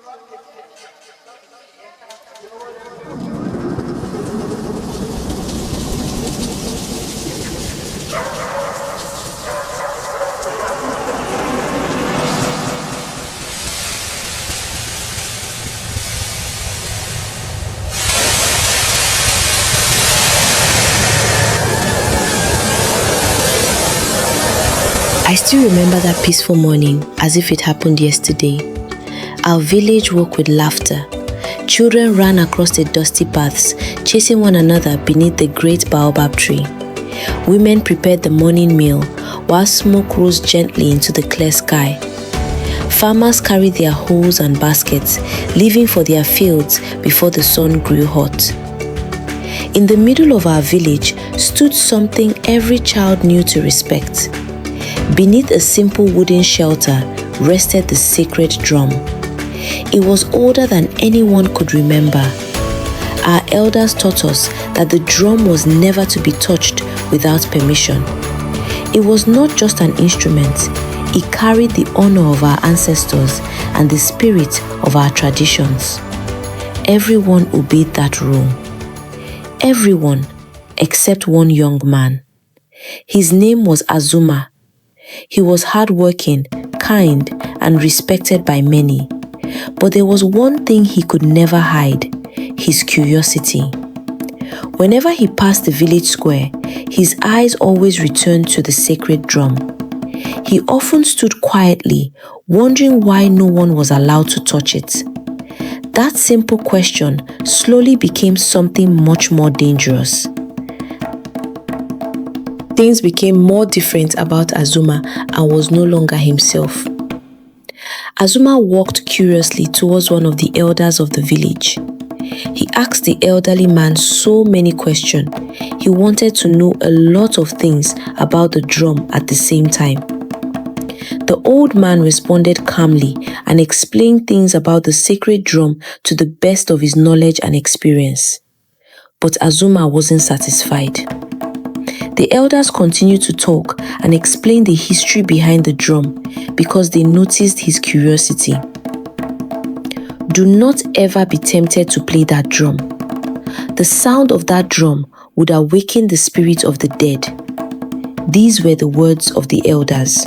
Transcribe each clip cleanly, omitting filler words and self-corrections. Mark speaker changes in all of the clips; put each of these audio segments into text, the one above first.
Speaker 1: I still remember that peaceful morning as if it happened yesterday. Our village woke with laughter. Children ran across the dusty paths, chasing one another beneath the great baobab tree. Women prepared the morning meal, while smoke rose gently into the clear sky. Farmers carried their hoes and baskets, leaving for their fields before the sun grew hot. In the middle of our village stood something every child knew to respect. Beneath a simple wooden shelter rested the sacred drum. It was older than anyone could remember. Our elders taught us that the drum was never to be touched without permission. It was not just an instrument, it carried the honor of our ancestors and the spirit of our traditions. Everyone obeyed that rule. Everyone except one young man. His name was Azumah. He was hardworking, kind, and respected by many. But there was one thing he could never hide: his curiosity. Whenever he passed the village square, his eyes always returned to the sacred drum. He often stood quietly, wondering why no one was allowed to touch it. That simple question slowly became something much more dangerous. Things became more different about Azumah and was no longer himself. Azumah walked curiously towards one of the elders of the village. He asked the elderly man so many questions. He wanted to know a lot of things about the drum at the same time. The old man responded calmly and explained things about the sacred drum to the best of his knowledge and experience. But Azumah wasn't satisfied. The elders continued to talk and explain the history behind the drum because they noticed his curiosity. Do not ever be tempted to play that drum. The sound of that drum would awaken the spirit of the dead. These were the words of the elders.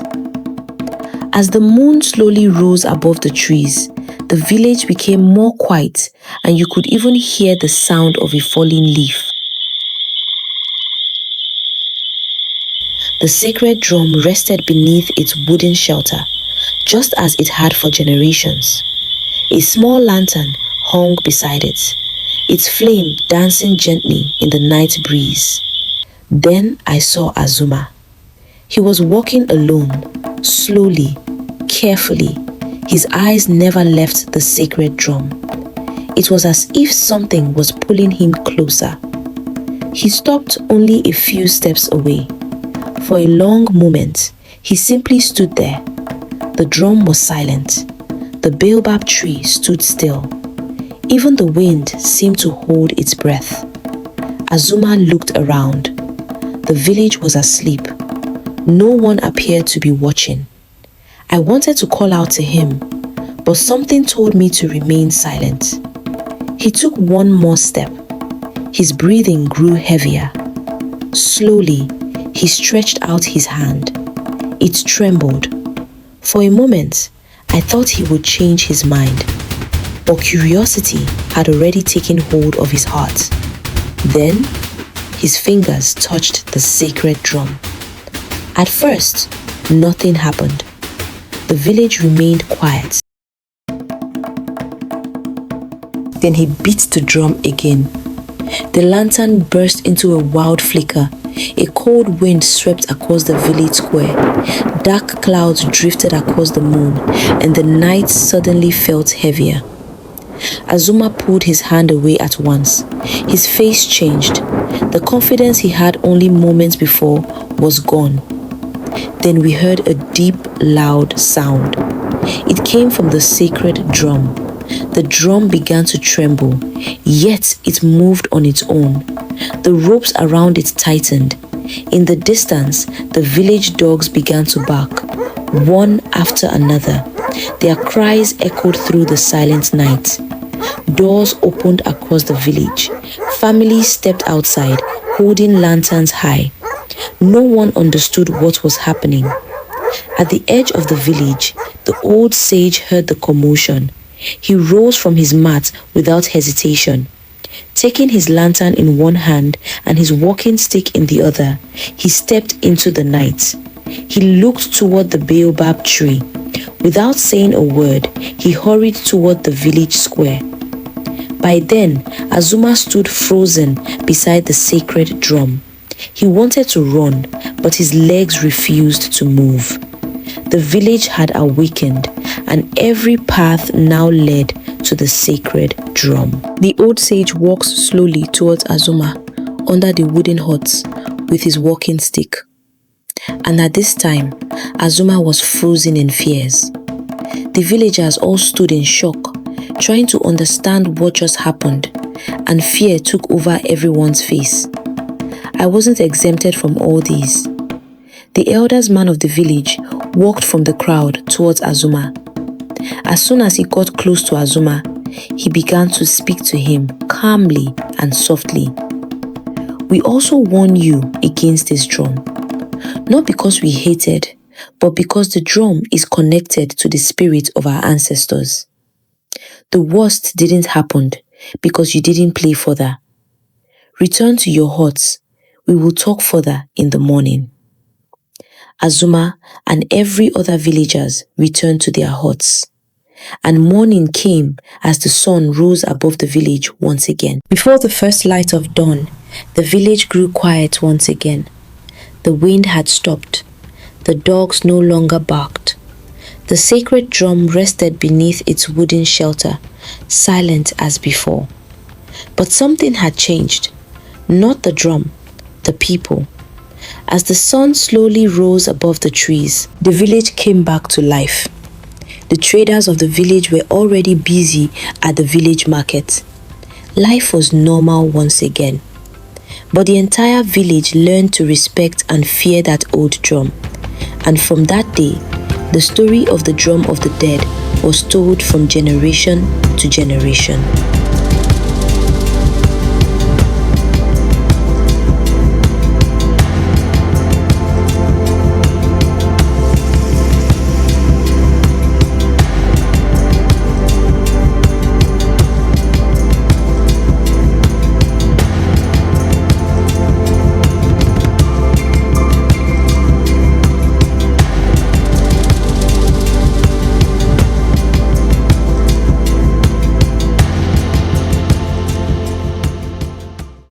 Speaker 1: As the moon slowly rose above the trees, the village became more quiet and you could even hear the sound of a falling leaf. The sacred drum rested beneath its wooden shelter, just as it had for generations. A small lantern hung beside it, its flame dancing gently in the night breeze. Then I saw Azumah. He was walking alone, slowly, carefully. His eyes never left the sacred drum. It was as if something was pulling him closer. He stopped only a few steps away. For a long moment, he simply stood there. The drum was silent. The baobab tree stood still. Even the wind seemed to hold its breath. Azumah looked around. The village was asleep. No one appeared to be watching. I wanted to call out to him, but something told me to remain silent. He took one more step. His breathing grew heavier. Slowly, he stretched out his hand. It trembled. For a moment, I thought he would change his mind, but curiosity had already taken hold of his heart. Then, his fingers touched the sacred drum. At first, nothing happened. The village remained quiet. Then he beat the drum again. The lantern burst into a wild flicker. A cold wind swept across the village square. Dark clouds drifted across the moon, and the night suddenly felt heavier. Azumah pulled his hand away at once. His face changed. The confidence he had only moments before was gone. Then we heard a deep, loud sound. It came from the sacred drum. The drum began to tremble, yet it moved on its own. The ropes around it tightened. In the distance, the village dogs began to bark, one after another. Their cries echoed through the silent night. Doors opened across the village. Families stepped outside, holding lanterns high. No one understood what was happening. At the edge of the village, the old sage heard the commotion. He rose from his mat without hesitation. Taking his lantern in one hand and his walking stick in the other, he stepped into the night. He looked toward the baobab tree. Without saying a word, he hurried toward the village square. By then, Azumah stood frozen beside the sacred drum. He wanted to run, but his legs refused to move. The village had awakened, and every path now led to the sacred drum. The old sage walks slowly towards Azumah under the wooden huts with his walking stick. And at this time, Azumah was frozen in fears. The villagers all stood in shock, trying to understand what just happened, and fear took over everyone's face. I wasn't exempted from all these. The eldest man of the village walked from the crowd towards Azumah. As soon as he got close to Azumah, he began to speak to him calmly and softly. We also warn you against this drum, not because we hated, but because the drum is connected to the spirit of our ancestors. The worst didn't happen because you didn't play further. Return to your huts. We will talk further in the morning. Azumah and every other villagers returned to their huts, and morning came as the sun rose above the village once again. Before the first light of dawn, the village grew quiet once again. The wind had stopped. The dogs no longer barked. The sacred drum rested beneath its wooden shelter, silent as before. But something had changed. Not the drum, the people. As the sun slowly rose above the trees, the village came back to life. The traders of the village were already busy at the village market. Life was normal once again. But the entire village learned to respect and fear that old drum. And from that day, the story of the drum of the dead was told from generation to generation.